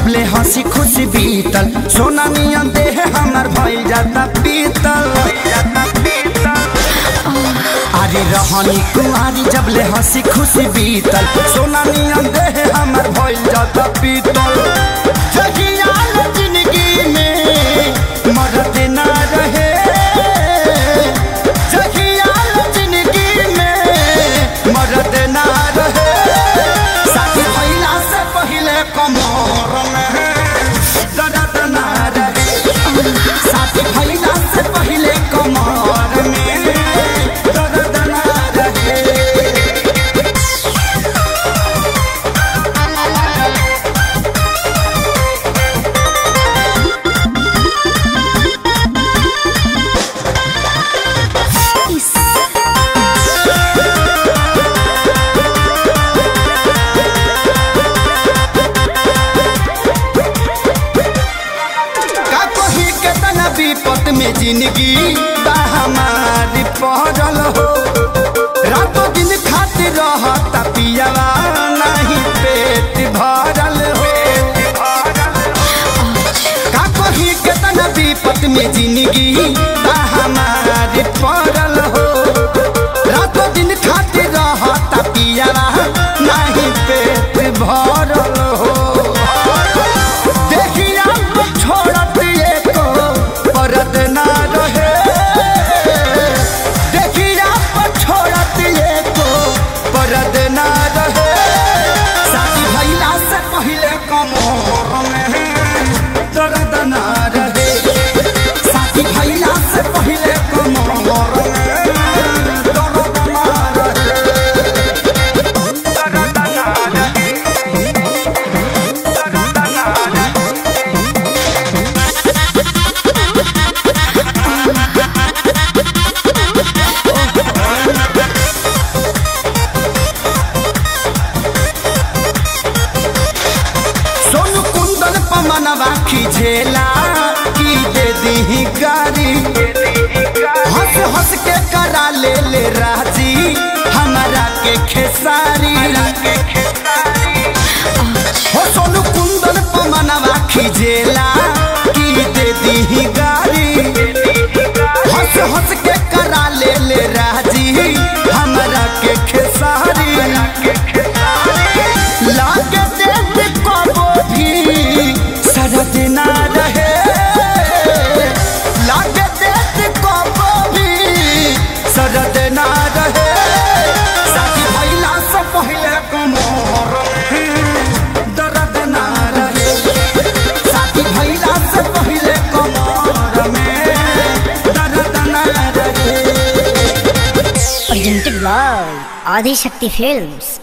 ले हंसी खुशी बीतल, सोना नियन देह हमर भइल जाता पीतल। अरे रहनी कुमारी जब ले हंसी खुशी बीतल, सोना नियन देह हमर भइल जाता पीतल। जिंदगी में मरद ना रहे, जिंदगी में मरद ना रहे। शादी भइला से पहले कमर में दर्द ना रहे, शादी भइला से पहले कमर में दर्द ना रहे। विपत में जिंदगी हमारी पहरल हो, रातों दिन खातिर रहता पियावा नहीं पेट भरल हो। का कही केतना विपत में जिंदगी हमारी पहरल हो, रातों दिन खातिर रहता पियावा नहीं पेट भरल हो। मनवा खिझेला की दे दी गारी, हंस हंस के करा ले राजी हमारा के खेसारी। हो सोनू कुंदन पर मनवा खिझेला की दे दी गारी, हंस हंस के करा ले राजी हमारा के खेसारी। लागे देख कबो भी सरद ना रहे, लागे देख कबो भी सरद ना रहे। शादी भइला से पहले कमर में दर्द ना रहे, शादी भइला से पहले कमर में दर्द ना रहे। Presented by Adishakti films.